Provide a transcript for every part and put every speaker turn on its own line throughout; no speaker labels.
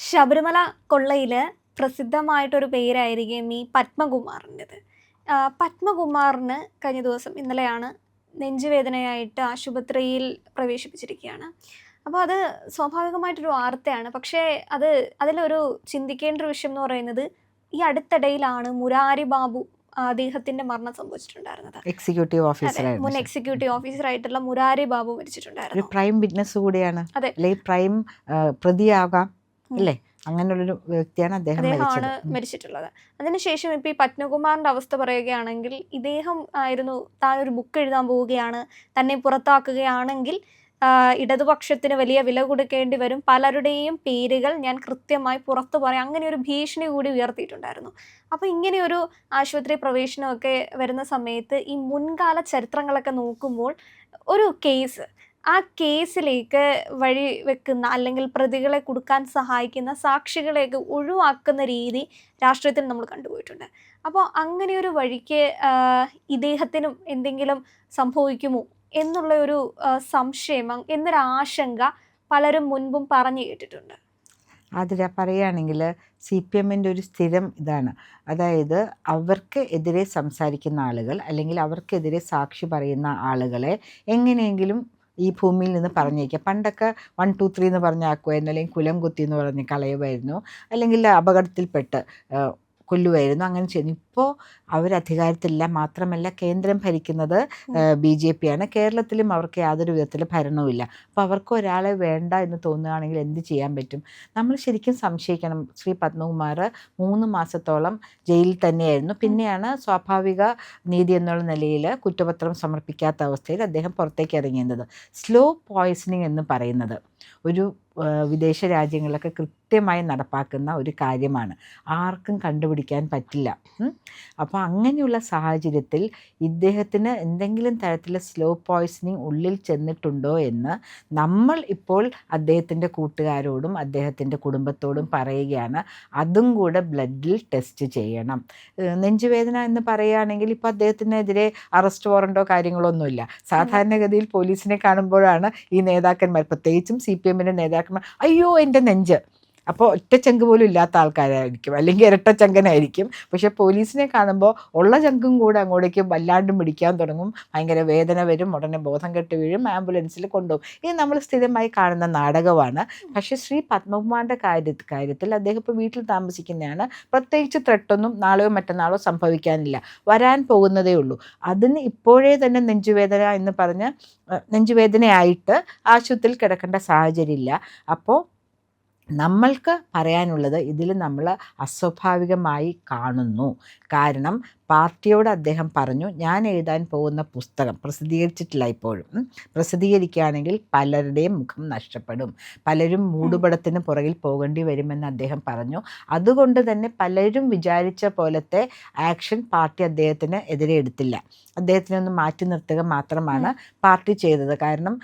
ശബരിമല കൊള്ളയില് പ്രസിദ്ധമായിട്ടൊരു പേരായിരിക്കും ഈ പത്മകുമാറിൻ്റെത്. പത്മകുമാറിന് കഴിഞ്ഞ ദിവസം ഇന്നലെയാണ് നെഞ്ചുവേദനയായിട്ട് ആശുപത്രിയിൽ പ്രവേശിപ്പിച്ചിരിക്കുകയാണ്. അപ്പോൾ അത് സ്വാഭാവികമായിട്ടൊരു വാർത്തയാണ്. പക്ഷേ അതിലൊരു ചിന്തിക്കേണ്ട ഒരു വിഷയം എന്ന് പറയുന്നത്, ഈ അടുത്തിടയിലാണ് മുരാരി ബാബു അദ്ദേഹത്തിന്റെ മരണം സംഭവിച്ചിട്ടുണ്ടായിരുന്നത്.
എക്സിക്യൂട്ടീവ്
മുൻ
ഓഫീസറായിരുന്നു.
എക്സിക്യൂട്ടീവ് ഓഫീസറായിട്ടുള്ള മുരാരി ബാബു
ഒരു
മരിച്ചിട്ടുണ്ടായിരുന്നു.
പ്രൈം വിറ്റ്നസ് കൂടിയാണ്.
അതെ.
അല്ലെങ്കിൽ പ്രൈം പ്രതിയാകാം അല്ലേ? അങ്ങനെയുള്ളൊരു വ്യക്തിയാണ്
അദ്ദേഹമാണ് മരിച്ചിട്ടുള്ളത്. അതിനുശേഷം ഇപ്പൊ ഈ പത്മകുമാറിന്റെ അവസ്ഥ പറയുകയാണെങ്കിൽ, ഇദ്ദേഹം ആയിരുന്നു താൻ ഒരു ബുക്ക് എഴുതാൻ പോവുകയാണ്, തന്നെ പുറത്താക്കുകയാണെങ്കിൽ ഇടതുപക്ഷത്തിന് വലിയ വില കൊടുക്കേണ്ടി വരും, പലരുടെയും പേരുകൾ ഞാൻ കൃത്യമായി പുറത്തു പറയാം, അങ്ങനെ ഒരു ഭീഷണി കൂടി ഉയർത്തിയിട്ടുണ്ടായിരുന്നു. അപ്പൊ ഇങ്ങനെയൊരു ആശുപത്രി പ്രവേശനമൊക്കെ വരുന്ന സമയത്ത് ഈ മുൻകാല ചരിത്രങ്ങളൊക്കെ നോക്കുമ്പോൾ ഒരു കേസ്, ആ കേസിലേക്ക് വഴി വെക്കുന്ന അല്ലെങ്കിൽ പ്രതികളെ കൊടുക്കാൻ സഹായിക്കുന്ന സാക്ഷികളെയൊക്കെ ഒഴിവാക്കുന്ന രീതി രാഷ്ട്രീയത്തിൽ നമ്മൾ കണ്ടുപോയിട്ടുണ്ട്. അപ്പോൾ അങ്ങനെയൊരു വഴിക്ക് ഇദ്ദേഹത്തിനും എന്തെങ്കിലും സംഭവിക്കുമോ എന്നുള്ള ഒരു സംശയം, എന്നൊരു ആശങ്ക പലരും മുൻപും പറഞ്ഞു കേട്ടിട്ടുണ്ട്.
അതിൽ പറയുകയാണെങ്കിൽ CPM-ൻ്റെ ഒരു സ്ഥിരം ഇതാണ്. അതായത് അവർക്ക് എതിരെ സംസാരിക്കുന്ന ആളുകൾ അല്ലെങ്കിൽ അവർക്കെതിരെ സാക്ഷി പറയുന്ന ആളുകളെ എങ്ങനെയെങ്കിലും ഈ ഭൂമിയിൽ നിന്ന് പറഞ്ഞേക്കുക. പണ്ടൊക്കെ 1 2 3 എന്ന് പറഞ്ഞാക്കുമായിരുന്നു, അല്ലെങ്കിൽ കുലം കുത്തി എന്ന് പറഞ്ഞ് കളയുമായിരുന്നു, അല്ലെങ്കിൽ അപകടത്തിൽപ്പെട്ട് കൊല്ലുമായിരുന്നു. അങ്ങനെ ചെയ്യുന്നു. ഇപ്പോൾ അവരധികാരത്തിലില്ല. മാത്രമല്ല കേന്ദ്രം ഭരിക്കുന്നത് BJP ആണ്. കേരളത്തിലും അവർക്ക് യാതൊരു വിധത്തിൽ ഭരണവുമില്ല. അപ്പോൾ അവർക്ക് ഒരാളെ വേണ്ട എന്ന് തോന്നുകയാണെങ്കിൽ എന്ത് ചെയ്യാൻ പറ്റും? നമ്മൾ ശരിക്കും സംശയിക്കണം. ശ്രീ പത്മകുമാർ 3 മാസത്തോളം ജയിലിൽ തന്നെയായിരുന്നു. പിന്നെയാണ് സ്വാഭാവിക നീതി എന്നുള്ള നിലയിൽ കുറ്റപത്രം സമർപ്പിക്കാത്ത അവസ്ഥയിൽ അദ്ദേഹം പുറത്തേക്ക് ഇറങ്ങിയത്. സ്ലോ പോയ്സണിങ് എന്ന് പറയുന്നത് ഒരു വിദേശ രാജ്യങ്ങളിലൊക്കെ കൃത്യമായി നടപ്പാക്കുന്ന ഒരു കാര്യമാണ്. ആർക്കും കണ്ടുപിടിക്കാൻ പറ്റില്ല. അപ്പോൾ അങ്ങനെയുള്ള സാഹചര്യത്തിൽ ഇദ്ദേഹത്തിന് എന്തെങ്കിലും തരത്തിലുള്ള സ്ലോ പോയ്സണിങ് ഉള്ളിൽ ചെന്നിട്ടുണ്ടോ എന്ന് നമ്മൾ ഇപ്പോൾ അദ്ദേഹത്തിൻ്റെ കൂട്ടുകാരോടും അദ്ദേഹത്തിൻ്റെ കുടുംബത്തോടും പറയുകയാണ്. അതും കൂടെ ബ്ലഡിൽ ടെസ്റ്റ് ചെയ്യണം. നെഞ്ചുവേദന എന്ന് പറയുകയാണെങ്കിൽ ഇപ്പോൾ അദ്ദേഹത്തിനെതിരെ അറസ്റ്റ് വാറണ്ടോ കാര്യങ്ങളൊന്നുമില്ല. സാധാരണഗതിയിൽ പോലീസിനെ കാണുമ്പോഴാണ് ഈ നേതാക്കന്മാർ, പ്രത്യേകിച്ചും CPM-ൻ്റെ നേതാക്കന്മാർ, അയ്യോ എൻ്റെ നെഞ്ച്, അപ്പോൾ ഒറ്റ ചങ്ക് പോലും ഇല്ലാത്ത ആൾക്കാരായിരിക്കും, അല്ലെങ്കിൽ ഇരട്ട ചങ്കനായിരിക്കും. പക്ഷെ പോലീസിനെ കാണുമ്പോൾ ഉള്ള ചങ്കും കൂടെ അങ്ങോട്ടേക്ക് വല്ലാണ്ടും പിടിക്കാൻ തുടങ്ങും. ഭയങ്കര വേദന വരും, ഉടനെ ബോധം കെട്ട് വീഴും, ആംബുലൻസിൽ കൊണ്ടുപോകും. ഇത് നമ്മൾ സ്ഥിരമായി കാണുന്ന നാടകമാണ്. പക്ഷേ ശ്രീ പത്മകുമാറിൻ്റെ കാര്യത്തിൽ അദ്ദേഹം ഇപ്പോൾ വീട്ടിൽ താമസിക്കുന്നതാണ്. പ്രത്യേകിച്ച് ത്രെട്ടൊന്നും നാളെയോ മറ്റന്നാളോ സംഭവിക്കാനില്ല, വരാൻ പോകുന്നതേ ഉള്ളൂ. അതിന് ഇപ്പോഴേ തന്നെ നെഞ്ചുവേദനയായിട്ട് ആശുപത്രിയിൽ കിടക്കേണ്ട സാഹചര്യമില്ല. അപ്പോൾ നമ്മൾക്ക് പറയാനുള്ളത്, ഇതിൽ നമ്മൾ അസ്വാഭാവികമായി കാണുന്നു. കാരണം പാർട്ടിയോട് അദ്ദേഹം പറഞ്ഞു, ഞാൻ എഴുതാൻ പോകുന്ന പുസ്തകം പ്രസിദ്ധീകരിച്ചിട്ടില്ല ഇപ്പോഴും. പ്രസിദ്ധീകരിക്കുകയാണെങ്കിൽ പലരുടെയും മുഖം നഷ്ടപ്പെടും, പലരും മൂടുപടത്തിന് പുറകിൽ പോകേണ്ടി വരുമെന്ന് അദ്ദേഹം പറഞ്ഞു. അതുകൊണ്ട് തന്നെ പലരും വിചാരിച്ച പോലത്തെ ആക്ഷൻ പാർട്ടി അദ്ദേഹത്തിന് എതിരെ എടുത്തില്ല. അദ്ദേഹത്തിനെ ഒന്ന് മാറ്റി നിർത്തുക മാത്രമാണ് പാർട്ടി ചെയ്തത്. കാരണം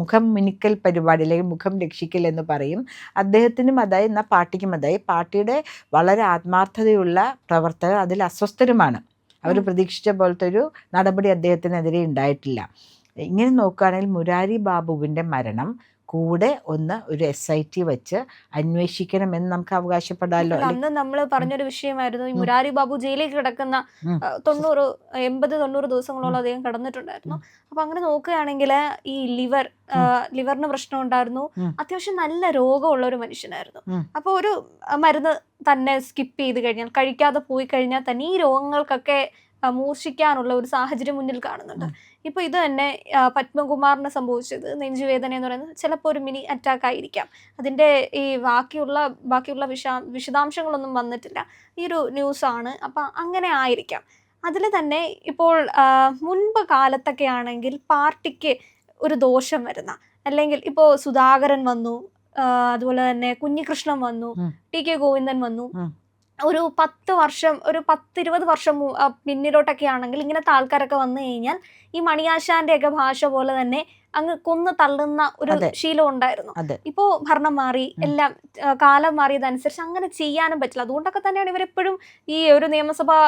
മുഖം മിനുക്കൽ പരിപാടി അല്ലെങ്കിൽ മുഖം രക്ഷിക്കൽ എന്ന് പറയും. അദ്ദേഹത്തിനും അതായി, എന്നാൽ പാർട്ടിക്കും അതായി. പാർട്ടിയുടെ വളരെ ആത്മാർത്ഥതയുള്ള പ്രവർത്തകർ അതിൽ അസ്വസ്ഥരുമാണ്. അവർ പ്രതീക്ഷിച്ച പോലത്തെ ഒരു നടപടി അദ്ദേഹത്തിനെതിരെ ഉണ്ടായിട്ടില്ല. ഇങ്ങനെ നോക്കുകയാണെങ്കിൽ മുരാരി ബാബുവിൻ്റെ മരണം കൂടെ ഒരു SIT വെച്ച് അന്വേഷിക്കണമെന്ന് നമുക്ക് അവകാശപ്പെടാമല്ലോ.
അന്ന് നമ്മൾ പറഞ്ഞൊരു വിഷയമായിരുന്നു, ഈ മുരാരി ബാബു ജയിലിൽ കിടക്കുന്ന 80-90 ദിവസങ്ങളോളം അദ്ദേഹം കിടന്നിട്ടുണ്ടായിരുന്നു. അപ്പൊ അങ്ങനെ നോക്കുകയാണെങ്കിൽ ഈ ലിവറിന് പ്രശ്നം ഉണ്ടായിരുന്നു, അത്യാവശ്യം നല്ല രോഗമുള്ള ഒരു മനുഷ്യനായിരുന്നു. അപ്പോൾ ഒരു മരുന്ന് തന്നെ സ്കിപ്പ് ചെയ്ത് കഴിഞ്ഞാൽ, കഴിക്കാതെ പോയി കഴിഞ്ഞാൽ തന്നെ ഈ രോഗങ്ങൾക്കൊക്കെ മൂർച്ഛിക്കാനുള്ള ഒരു സാഹചര്യം മുന്നിൽ കാണുന്നുണ്ട്. ഇപ്പൊ ഇത് തന്നെ പത്മകുമാറിന് സംഭവിച്ചത് നെഞ്ചുവേദന എന്ന് പറയുന്നത് ചിലപ്പോൾ ഒരു മിനി അറ്റാക്ക് ആയിരിക്കാം. അതിന്റെ ഈ ബാക്കിയുള്ള വിശദാംശങ്ങളൊന്നും വന്നിട്ടില്ല, ഈ ഒരു ന്യൂസാണ്. അപ്പൊ അങ്ങനെ ആയിരിക്കാം. അതിൽ തന്നെ ഇപ്പോൾ മുൻപ് കാലത്തൊക്കെ ആണെങ്കിൽ പാർട്ടിക്ക് ഒരു ദോഷം വരുന്ന, അല്ലെങ്കിൽ ഇപ്പോൾ സുധാകരൻ വന്നു, അതുപോലെ തന്നെ കുഞ്ഞികൃഷ്ണൻ വന്നു, TK ഗോവിന്ദൻ വന്നു, ഒരു 10 വർഷം, ഒരു 10-20 വർഷം പിന്നിലോട്ടൊക്കെ ആണെങ്കിൽ ഇങ്ങനത്തെ ആൾക്കാരൊക്കെ വന്നു കഴിഞ്ഞാൽ ഈ മണിയാശാന്റെ ഒക്കെ ഭാഷ പോലെ തന്നെ അങ്ങ് കൊന്നു തള്ളുന്ന ഒരു
അതെ.
ശീലം ഉണ്ടായിരുന്നു.
അതെ.
ഇപ്പോ ഭരണം മാറി, എല്ലാം കാലം മാറിയതനുസരിച്ച് അങ്ങനെ ചെയ്യാനും പറ്റില്ല. അതുകൊണ്ടൊക്കെ തന്നെയാണ് ഇവരെപ്പോഴും ഈ ഒരു നിയമസഭാ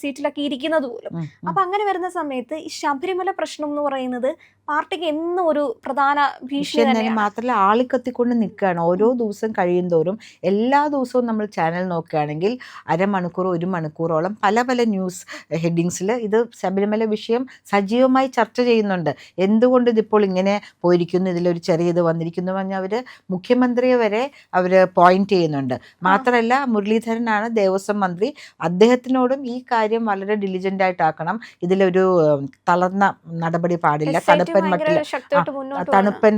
സീറ്റിലൊക്കെ ഇരിക്കുന്നത് പോലും. അപ്പൊ അങ്ങനെ വരുന്ന സമയത്ത് ഈ ശബരിമല പ്രശ്നം എന്ന് പറയുന്നത് പാർട്ടിക്ക് എന്നും ഒരു പ്രധാന ഭീഷണി
വിഷയം തന്നെ
തന്നെയാണ്.
മാത്രമല്ല ആളിക്കത്തിക്കൊണ്ട് നിൽക്കുകയാണ്. ഓരോ ദിവസം കഴിയും തോറും എല്ലാ ദിവസവും നമ്മൾ ചാനൽ നോക്കുകയാണെങ്കിൽ അരമണിക്കൂർ 1 മണിക്കൂറോളം പല പല ന്യൂസ് ഹെഡിങ്സിൽ ഇത് ശബരിമല വിഷയം സജീവമായി ചർച്ച ചെയ്യുന്നുണ്ട്. എന്തുകൊണ്ട് ഇതിപ്പോൾ ഇങ്ങനെ പോയിരിക്കുന്നു, ഇതിലൊരു ചെറിയ ഇത് വന്നിരിക്കുന്നു പറഞ്ഞാൽ അവർ മുഖ്യമന്ത്രിയെ വരെ അവർ പോയിന്റ് ചെയ്യുന്നുണ്ട്. മാത്രമല്ല മുരളീധരനാണ് ദേവസ്വം മന്ത്രി, അദ്ദേഹത്തിനോടും ഈ കാര്യം വളരെ ഡിലിജൻ്റ് ആയിട്ടാക്കണം. ഇതിലൊരു തളർന്ന നടപടി പാടില്ല,
SIT
തണുപ്പൻ
ഭയങ്കര
മട്ടിൽ
ശക്തിയായിട്ട് മുന്നോട്ട്
തണുപ്പൻ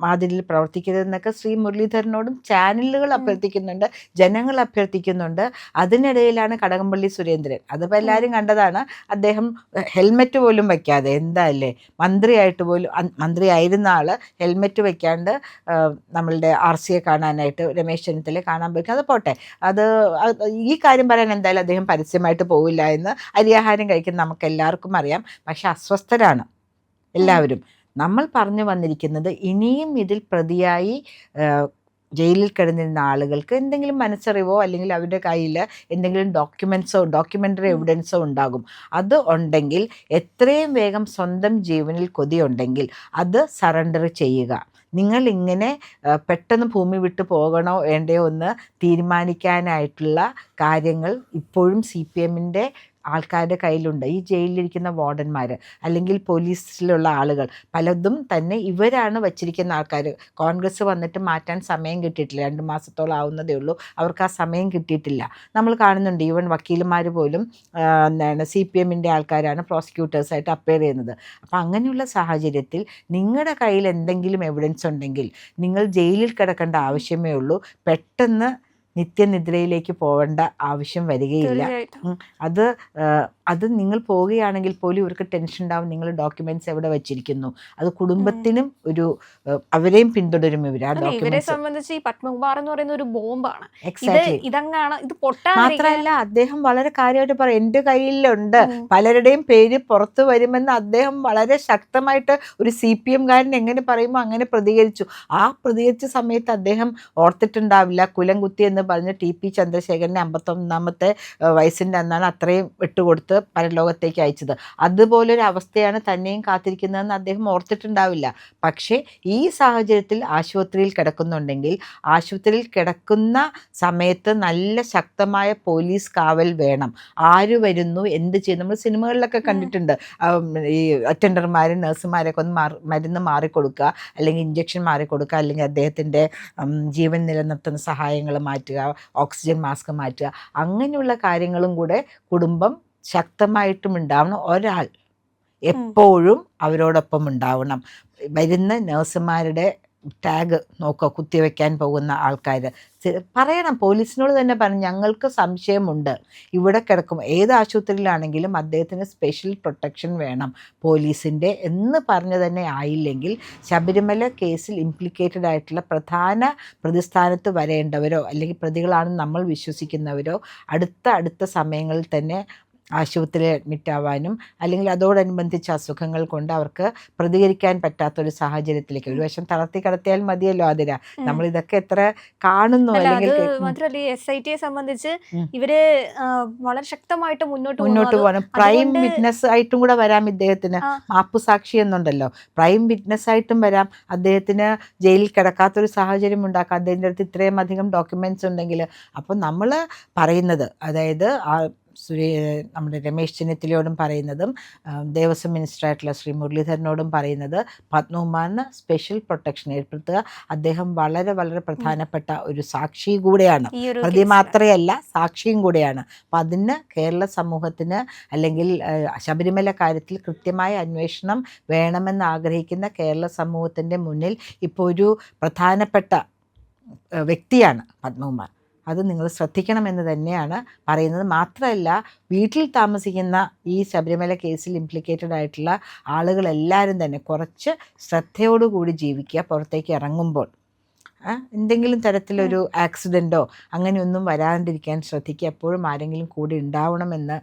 മാതിരിയിൽ പ്രവർത്തിക്കരുതെന്നൊക്കെ ശ്രീ മുരളീധരനോടും ചാനലുകൾ അഭ്യർത്ഥിക്കുന്നുണ്ട്, ജനങ്ങൾ അഭ്യർത്ഥിക്കുന്നുണ്ട്. അതിനിടയിലാണ് കടകംപള്ളി സുരേന്ദ്രൻ, അതിപ്പോൾ എല്ലാവരും കണ്ടതാണ്, അദ്ദേഹം ഹെൽമെറ്റ് പോലും വയ്ക്കാതെ, എന്താ അല്ലേ, മന്ത്രിയായിരുന്ന ആൾ ഹെൽമെറ്റ് വയ്ക്കാണ്ട് നമ്മളുടെ RCയെ കാണാനായിട്ട് രമേശ് ചെന്നിത്തലയെ കാണാൻ പോയി. അത് പോട്ടെ, ഈ കാര്യം പറയാൻ എന്തായാലും അദ്ദേഹം പരസ്യമായിട്ട് പോവില്ല എന്ന് അരിയാഹാരം കഴിക്കുന്ന നമുക്ക് എല്ലാവർക്കും അറിയാം. പക്ഷെ അസ്വസ്ഥരാണ് എല്ലാവരും. നമ്മൾ പറഞ്ഞു വന്നിരിക്കുന്നത് ഇനിയും ഇതിൽ പ്രതിയായി ജയിലിൽ കിടന്നിരുന്ന ആളുകൾക്ക് എന്തെങ്കിലും മനസ്സറിവോ അല്ലെങ്കിൽ അവരുടെ കയ്യിൽ എന്തെങ്കിലും ഡോക്യുമെൻ്ററി എവിഡൻസോ ഉണ്ടാകും. അത് ഉണ്ടെങ്കിൽ എത്രയും വേഗം സ്വന്തം ജീവനിൽ കൊതിയുണ്ടെങ്കിൽ അത് സറണ്ടർ ചെയ്യുക. നിങ്ങൾ ഇങ്ങനെ പെട്ടെന്ന് ഭൂമി വിട്ടു പോകണോ വേണ്ടയോ എന്ന് തീരുമാനിക്കാനായിട്ടുള്ള കാര്യങ്ങൾ ഇപ്പോഴും CPMൻ്റെ ആൾക്കാരുടെ കയ്യിലുണ്ട്. ഈ ജയിലിലിരിക്കുന്ന വാർഡന്മാർ അല്ലെങ്കിൽ പോലീസിലുള്ള ആളുകൾ പലതും തന്നെ ഇവരാണ് വച്ചിരിക്കുന്ന ആൾക്കാർ. കോൺഗ്രസ് വന്നിട്ട് മാറ്റാൻ സമയം കിട്ടിയിട്ടില്ല, 2 മാസത്തോളം ആവുന്നതേ ഉള്ളൂ, അവർക്ക് ആ സമയം കിട്ടിയിട്ടില്ല. നമ്മൾ കാണുന്നുണ്ട് ഈവൻ വക്കീലന്മാർ പോലും CPMൻ്റെ ആൾക്കാരാണ് പ്രോസിക്യൂട്ടേഴ്സായിട്ട് അപ്പയർ ചെയ്യുന്നത്. അപ്പോൾ അങ്ങനെയുള്ള സാഹചര്യത്തിൽ നിങ്ങളുടെ കയ്യിൽ എന്തെങ്കിലും എവിഡൻസ് ഉണ്ടെങ്കിൽ നിങ്ങൾ ജയിലിൽ കിടക്കേണ്ട ആവശ്യമേ ഉള്ളൂ, പെട്ടെന്ന് നിത്യനിദ്രയിലേക്ക് പോകേണ്ട ആവശ്യം വരികയില്ല. അത് നിങ്ങൾ പോവുകയാണെങ്കിൽ പോലും ഇവർക്ക് ടെൻഷൻ ഉണ്ടാവും, നിങ്ങൾ ഡോക്യുമെന്റ്സ് എവിടെ വെച്ചിരിക്കുന്നു. അത് കുടുംബത്തിനും ഒരു അവരെയും പിന്തുടരും ഇവർ ആ
ഇവരെ
ഡോക്യുമെന്റ്സ്.
സംബന്ധിച്ച് ഈ പത്മകുമാർ എന്ന് പറയുന്ന ഒരു ബോംബാണ്.
എക്സാക്ട്ലി.
ഇത് പൊട്ടാൻ
മാത്രമല്ല അദ്ദേഹം വളരെ കാര്യമായിട്ട് പറയും, എൻ്റെ കയ്യിലുണ്ട്, പലരുടെയും പേര് പുറത്തു വരുമെന്ന് അദ്ദേഹം വളരെ ശക്തമായിട്ട് ഒരു CPMകാരൻ എങ്ങനെ പറയുമോ അങ്ങനെ പ്രതികരിച്ചു. ആ പ്രതികരിച്ച സമയത്ത് അദ്ദേഹം ഓർത്തിട്ടുണ്ടാവില്ല, കുലം കുത്തി എന്ന് പറഞ്ഞ് TP ചന്ദ്രശേഖരനെ 51ാമത്തെ വയസ്സിൻ്റെ അന്നാണ് അത്രയും വിട്ടുകൊടുത്ത് പരലോകത്തേക്ക് അയച്ചത്. അതുപോലൊരു അവസ്ഥയാണ് തന്നെയും കാത്തിരിക്കുന്നതെന്ന് അദ്ദേഹം ഓർത്തിട്ടുണ്ടാവില്ല. പക്ഷേ ഈ സാഹചര്യത്തിൽ ആശുപത്രിയിൽ കിടക്കുന്നുണ്ടെങ്കിൽ ആശുപത്രിയിൽ കിടക്കുന്ന സമയത്ത് നല്ല ശക്തമായ പോലീസ് കാവൽ വേണം. ആര് വരുന്നു, എന്ത് ചെയ്യും, നമ്മൾ സിനിമകളിലൊക്കെ കണ്ടിട്ടുണ്ട്, ഈ അറ്റൻഡർമാരും നഴ്സുമാരൊക്കെ ഒന്ന് മരുന്ന് മാറിക്കൊടുക്കുക, അല്ലെങ്കിൽ ഇഞ്ചക്ഷൻ മാറിക്കൊടുക്കുക, അല്ലെങ്കിൽ അദ്ദേഹത്തിൻ്റെ ജീവൻ നിലനിർത്തുന്ന സഹായങ്ങൾ മാറ്റുക, ഓക്സിജൻ മാസ്ക് മാറ്റുക, അങ്ങനെയുള്ള കാര്യങ്ങളും കൂടെ കുടുംബം ശക്തമായിട്ടും ഉണ്ടാവണം. ഒരാൾ എപ്പോഴും അവരോടൊപ്പം ഉണ്ടാവണം. വരുന്ന നഴ്സുമാരുടെ ടാഗ് നോക്കുക, കുത്തിവെക്കാൻ പോകുന്ന ആൾക്കാർ പറയണം, പോലീസിനോട് തന്നെ പറഞ്ഞു, ഞങ്ങൾക്ക് സംശയമുണ്ട്, ഇവിടെ കിടക്കും, ഏത് ആശുപത്രിയിലാണെങ്കിലും അദ്ദേഹത്തിന് സ്പെഷ്യൽ പ്രൊട്ടക്ഷൻ വേണം പോലീസിൻ്റെ എന്ന് പറഞ്ഞു തന്നെ ആയില്ലെങ്കിൽ ശബരിമല കേസിൽ ഇംപ്ലിക്കേറ്റഡ് ആയിട്ടുള്ള പ്രധാന പ്രതിസ്ഥാനത്ത് വരേണ്ടവരോ അല്ലെങ്കിൽ പ്രതികളാണെന്ന് നമ്മൾ വിശ്വസിക്കുന്നവരോ അടുത്ത സമയങ്ങളിൽ തന്നെ ആശുപത്രിയിൽ അഡ്മിറ്റ് ആവാനും അല്ലെങ്കിൽ അതോടനുബന്ധിച്ച അസുഖങ്ങൾ കൊണ്ട് അവർക്ക് പ്രതികരിക്കാൻ പറ്റാത്തൊരു സാഹചര്യത്തിലേക്ക് ഒരു വശം തളർത്തി കടത്തിയാൽ മതിയല്ലോ. അതിരാ നമ്മൾ ഇതൊക്കെ എത്ര കാണുന്നു. അല്ലെങ്കിൽ
മാത്രമല്ല ഈ SITയെ സംബന്ധിച്ച് ഇവര് വളരെ ശക്തമായിട്ട് മുന്നോട്ട്
പോകണം. പ്രൈം വിറ്റ്നസ് ആയിട്ടും കൂടെ വരാം ഇദ്ദേഹത്തിന്, മാപ്പു സാക്ഷി എന്നുണ്ടല്ലോ, പ്രൈം വിറ്റ്നസ് ആയിട്ടും വരാം. അദ്ദേഹത്തിന് ജയിലിൽ കിടക്കാത്തൊരു സാഹചര്യം ഉണ്ടാക്കാം, അദ്ദേഹത്തിൻ്റെ അടുത്ത് ഇത്രയും അധികം ഡോക്യുമെന്റ്സ് ഉണ്ടെങ്കിൽ. അപ്പം നമ്മൾ പറയുന്നത്, അതായത് നമ്മുടെ രമേശ് ചെന്നിത്തലയോടും പറയുന്നതും ദേവസ്വം മിനിസ്റ്ററായിട്ടുള്ള ശ്രീ മുരളീധരനോടും പറയുന്നത് പത്മകുമാറിന് സ്പെഷ്യൽ പ്രൊട്ടക്ഷൻ ഏർപ്പെടുത്തുക. അദ്ദേഹം വളരെ വളരെ പ്രധാനപ്പെട്ട ഒരു സാക്ഷി കൂടെയാണ്, പ്രതി മാത്രമല്ല സാക്ഷിയും കൂടെയാണ്. അപ്പം അതിന് കേരള സമൂഹത്തിന് അല്ലെങ്കിൽ ശബരിമല കാര്യത്തിൽ കൃത്യമായ അന്വേഷണം വേണമെന്ന് ആഗ്രഹിക്കുന്ന കേരള സമൂഹത്തിൻ്റെ മുന്നിൽ ഇപ്പോൾ ഒരു പ്രധാനപ്പെട്ട വ്യക്തിയാണ് പത്മകുമാർ. അത് നിങ്ങൾ ശ്രദ്ധിക്കണമെന്ന് തന്നെയാണ് പറയുന്നത്. മാത്രമല്ല വീട്ടിൽ താമസിക്കുന്ന ഈ ശബരിമല കേസിൽ ഇംപ്ലിക്കേറ്റഡ് ആയിട്ടുള്ള ആളുകളെല്ലാവരും തന്നെ കുറച്ച് ശ്രദ്ധയോടുകൂടി ജീവിക്കുക പുറത്തേക്ക് ഇറങ്ങുമ്പോൾ. എന്തെങ്കിലും തരത്തിലൊരു ആക്സിഡൻറ്റോ അങ്ങനെയൊന്നും വരാണ്ടിരിക്കാൻ ശ്രദ്ധിക്കുക. എപ്പോഴും ആരെങ്കിലും കൂടെ ഉണ്ടാവണമെന്ന്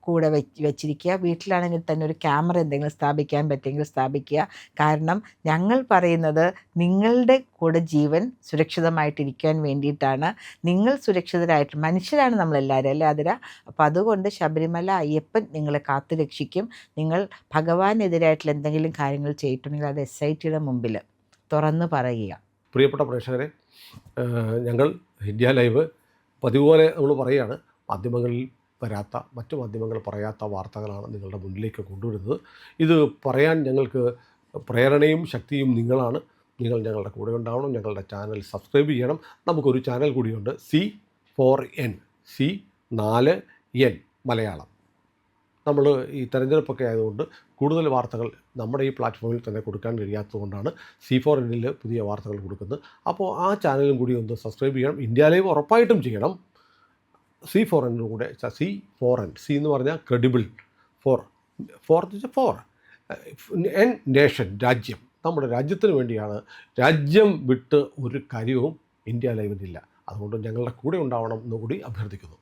കൂടെ വെച്ചിരിക്കുക. വീട്ടിലാണെങ്കിൽ തന്നെ ഒരു ക്യാമറ എന്തെങ്കിലും സ്ഥാപിക്കാൻ പറ്റുമെങ്കിൽ സ്ഥാപിക്കുക. കാരണം ഞങ്ങൾ പറയുന്നത് നിങ്ങളുടെ കൂടെ ജീവൻ സുരക്ഷിതമായിട്ടിരിക്കാൻ വേണ്ടിയിട്ടാണ്. നിങ്ങൾ സുരക്ഷിതരായിട്ട്, മനുഷ്യരാണ് നമ്മളെല്ലാവരും അല്ലേ അതിര. അപ്പം അതുകൊണ്ട് ശബരിമല അയ്യപ്പൻ നിങ്ങളെ കാത്തു രക്ഷിക്കും. നിങ്ങൾ ഭഗവാനെതിരായിട്ടുള്ള എന്തെങ്കിലും കാര്യങ്ങൾ ചെയ്തിട്ടുണ്ടെങ്കിൽ അത് SITയുടെ മുമ്പിൽ തുറന്ന് പറയുക.
പ്രിയപ്പെട്ട പ്രേക്ഷകരെ, ഞങ്ങൾ ഇന്ത്യ ലൈവ് പതിവ് പോലെ നമ്മൾ പറയുകയാണ്, മാധ്യമങ്ങളിൽ വരാത്ത, മറ്റു മാധ്യമങ്ങൾ പറയാത്ത വാർത്തകളാണ് നിങ്ങളുടെ മുന്നിലേക്ക് കൊണ്ടുവരുന്നത്. ഇത് പറയാൻ ഞങ്ങൾക്ക് പ്രേരണയും ശക്തിയും നിങ്ങളാണ്. നിങ്ങൾ ഞങ്ങളുടെ കൂടെ ഉണ്ടാവണം. ഞങ്ങളുടെ ചാനൽ സബ്സ്ക്രൈബ് ചെയ്യണം. നമുക്കൊരു ചാനൽ കൂടിയുണ്ട്, C4N, C4N മലയാളം. നമ്മൾ ഈ തെരഞ്ഞെടുപ്പൊക്കെ ആയതുകൊണ്ട് കൂടുതൽ വാർത്തകൾ നമ്മുടെ ഈ പ്ലാറ്റ്ഫോമിൽ തന്നെ കൊടുക്കാൻ കഴിയാത്തതുകൊണ്ടാണ് C4Nൽ പുതിയ വാർത്തകൾ കൊടുക്കുന്നത്. അപ്പോൾ ആ ചാനലും കൂടി ഒന്ന് സബ്സ്ക്രൈബ് ചെയ്യണം. ഇന്ത്യ ലൈവ് ഉറപ്പായിട്ടും ചെയ്യണം. C4N കൂടെ, C4N, C എന്ന് പറഞ്ഞാൽ ക്രെഡിബിൾ, ഫോർ എൻ നേഷൻ, രാജ്യം. നമ്മുടെ രാജ്യത്തിന് വേണ്ടിയാണ്. രാജ്യം വിട്ട് ഒരു കാര്യവും ഇന്ത്യ ലൈവിനില്ല. അതുകൊണ്ട് ഞങ്ങളുടെ കൂടെ ഉണ്ടാവണം എന്നുകൂടി അഭ്യർത്ഥിക്കുന്നു.